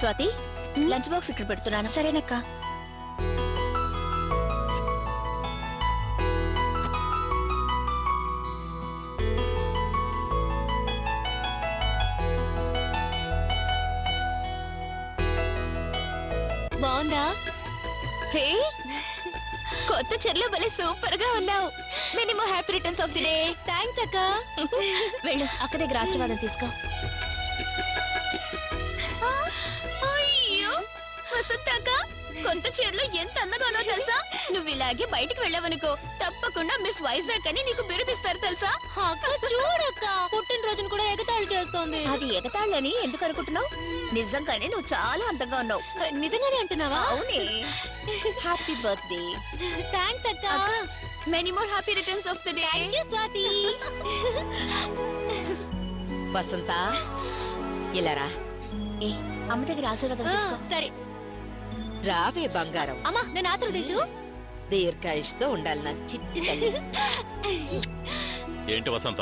Swathi lunch box ఇక్కడ పెడుతున్నాను. సరేనక్క. బాగుందా? హే, కొత్త చీరలో భలే సూపర్ గా ఉన్నావు. Many more happy returns of the day. Thanks అక్క. వెళ్ళు, అక్క దగ్గర ఆశీర్వాదం తీసుకో. అయ్యో వసంత అక్క, కొత్త చీరలో ఎంత అందగానో తెలుసా? నువ్వు ఇలాగే బయటికి వెళ్ళావనుకో తప్పకుండా మిస్ వైజాగ్ అని నీకు బిరుదిస్తారు తెలుసా? అక్క చూడక్క, పుట్టినరోజును కూడా ఎగతాళి చేస్తోంది. అది ఎగతాళ్ళని ఎందుకు అనుకుంటున్నావు? నిజంగానే నువ్వు చాలా అందంగా ఉన్నావు. నిజంగానే అంటున్నావా? అవునే. Happy birthday. థ్యాంక్స్ అక్క. Many more happy returns of the day. Thank you Swathi. Vasantha ఇలారా. ఏ అమ్మ దగ్గర ఆశీర్వాదం తీసుకో. సరే రావే బంగారం. అమ్మా, నేను ఆశీర్వదించు. దీర్ఘాయుష్తో ఉండాలి నా చిట్టి తల్లి. ఏంటి వసంత,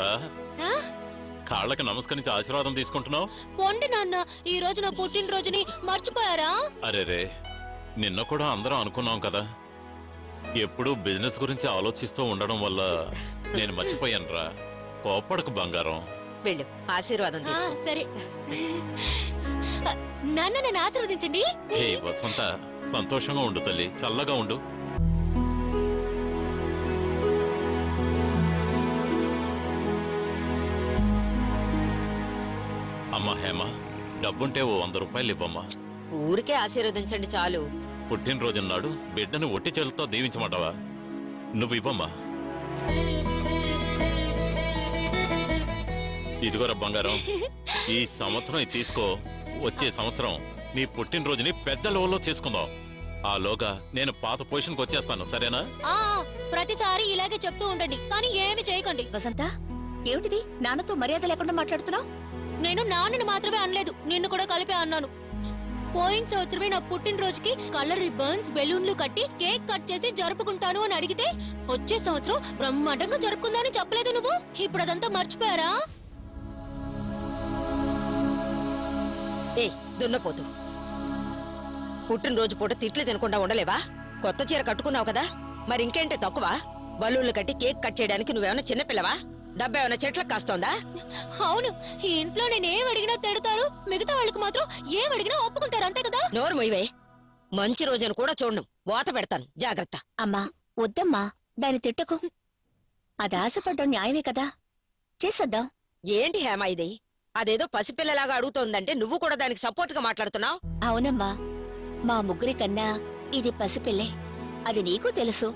కాళ్ళకి నమస్కరించి ఆశీర్వాదం తీసుకుంటున్నావు? పొండి నాన్న, ఈ రోజు నా పుట్టినరోజుని మర్చిపోయారా? అరేరే, నిన్న కూడా అందరం అనుకున్నాం కదా. ఎప్పుడూ బిజినెస్ గురించి ఆలోచిస్తూ ఉండడం వల్ల నేను మర్చిపోయానురా. కోప్పడకు బంగారం. వెళ్ళు, ఆశీర్వాదం తీసుకో. సరే నాన్న, నన్ను ఆశీర్వదించండి. హే వసంత, సంతోషంగా ఉండు తల్లి, చల్లగా ఉండు. అమ్మా హేమ, డబ్బుంటే ఓ 100 రూపాయలు ఇవ్వమ్మా. ఊరికే ఆశీర్వదించండి చాలు. పుట్టినరోజున్నాడు బిడ్డను ఒట్టి చేతులతో దీవించమంటావా? నువ్వు ఇవ్వమ్మా. ఇదిగోరా బంగారం, ఈ సంవత్సరం ఇది తీసుకో. వచ్చే సంవత్సరం నీ పుట్టినరోజుని పెద్ద లెవెల్లో చేసుకుందాం. ఆలోగా నేను పాత పొజిషన్కి వచ్చేస్తాను, సరేనా? ప్రతిసారి ఇలాగే చెప్తూ ఉండండి, కానీ ఏమి చేయకండి. వసంత, ఏమిటిది నాన్నతో మర్యాద లేకుండా మాట్లాడుతున్నావు? నేను నాన్నని మాత్రమే అనలేదు, నిన్ను కూడా కలిపే అన్నాను. పోయిన సంవత్సరమే నా పుట్టినరోజుకి కలర్ రిబ్బన్స్, బెలూన్లు కట్టి కేక్ కట్ చేసి జరుపుకుంటాను అని అడిగితే, వచ్చే సంవత్సరం బ్రహ్మాండంగా జరుపుకుందామని చెప్పలేదు నువ్వు. ఇప్పుడు అదంతా మర్చిపోయారా? ఏ దున్నపోతు, పుట్టినరోజు పూట తిట్లు తినకుండా ఉండలేవా? కొత్త చీర కట్టుకున్నావు కదా, మరి ఇంకేంటే తక్కువ? బలూన్లు కట్టి కేక్ కట్ చేయడానికి నువ్వేమన్నా చిన్నపిల్లవా? డబ్బా ఏమైనా చెట్లకు కాస్తోందా? అవును, ఈ ఇంట్లో నేను ఏం అడిగినా తిడతారు, మిగతా వాళ్ళకి మాత్రం ఏం అడిగినా ఒప్పుకుంటారు, అంతే కదా? నోరు మొయ్యవే. మంచి రోజును కూడా చూడను, వాత పెడతాను, జాగ్రత్త. అమ్మా వద్దమ్మా, దాన్ని తిట్టకు. అది ఆశపడ్డం న్యాయమే కదా, చేసేద్దాం. ఏంటి హేమ ఇది? అదేదో పసిపిల్లలాగా అడుగుతోందంటే నువ్వు కూడా దానికి సపోర్ట్ గా మాట్లాడుతున్నావు. అవునమ్మా, మా ముగ్గురి కన్నా ఇది పసిపిల్లే, అది నీకు తెలుసు.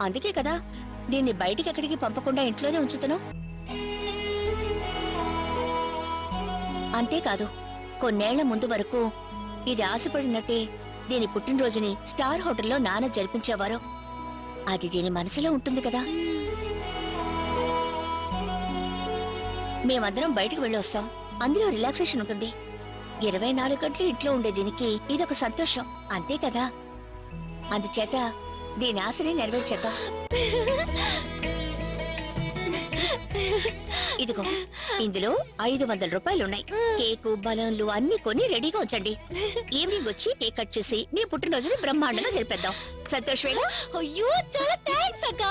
అందుకే కదా దీన్ని బయటికి ఎక్కడికి పంపకుండా ఇంట్లోనే ఉంచుతున్నావు. అంతేకాదు, కొన్నేళ్ల ముందు వరకు ఇది ఆశపడినట్టే దీని పుట్టినరోజుని స్టార్ హోటల్లో నాన్న జరిపించేవారు. అది దీని మనసులో ఉంటుంది కదా. మేమందరం బయటకు వెళ్ళొస్తాం, అందులో రిలాక్సేషన్ ఉంటుంది. 24 గంటలు ఇంట్లో ఉండే దీనికి ఇదొక సంతోషం, అంతే కదా. అందుచేత దీని ఆశని నెరవేర్చేద్దాం. ఇదిగో, ఇందులో 500 రూపాయలున్నాయి. కేకు, బలూన్లు అన్ని కొని రెడీగా ఉంచండి. ఈవినింగ్ వచ్చి కేక్ కట్ చేసి నీ పుట్టినరోజుని బ్రహ్మాండంగా జరిపేద్దాం. సంతోషమేగా? అయ్యో, చాలా థ్యాంక్స్ అక్క.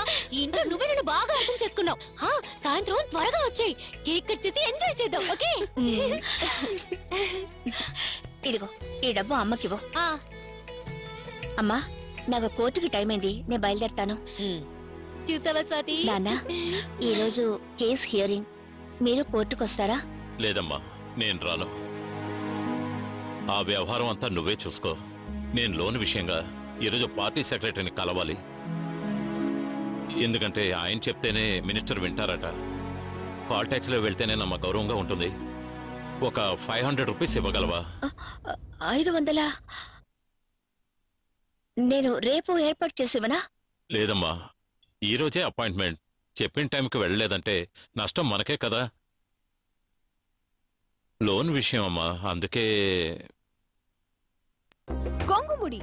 ఇంట్లో నువ్వే నన్ను బాగా అర్థం చేసుకున్నావు. సాయంత్రం త్వరగా వచ్చేయి, కేక్ కట్ చేసి ఎంజాయ్ చేద్దాం, ఓకే? ఇదిగో, ఈ డబ్బు అమ్మకివ్వు. అమ్మా, నాకు కోర్టుకి టైం అయింది, నేను బయలుదేరుతాను. చూసావా స్వాతి? నాన్న, ఈరోజు కేస్ హియరింగ్, మీరు కోర్టుకు వస్తారా? లేదమ్మా, నేను రాను. ఆ వ్యవహారం అంతా నువ్వే చూసుకో. నేను లోన్ విషయంగా ఈరోజు పార్టీ సెక్రటరీని కలవాలి. ఎందుకంటే ఆయన చెప్తేనే మినిస్టర్ వింటారట. కాల్ ట్యాక్స్ లో వెళ్తేనే నమ్మ గౌరవంగా ఉంటుంది. ఒక 500 రూపీస్ ఇవ్వగలవా? 500? నేను రేపు ఏర్పాటు చేసివనా? లేదమ్మా, ఈ రోజే అపాయింట్మెంట్. చెప్పిన టైంకి వెళ్ళలేదంటే నష్టం మనకే కదా. లోన్ విషయం అమ్మా, అందుకే. కొంగుముడి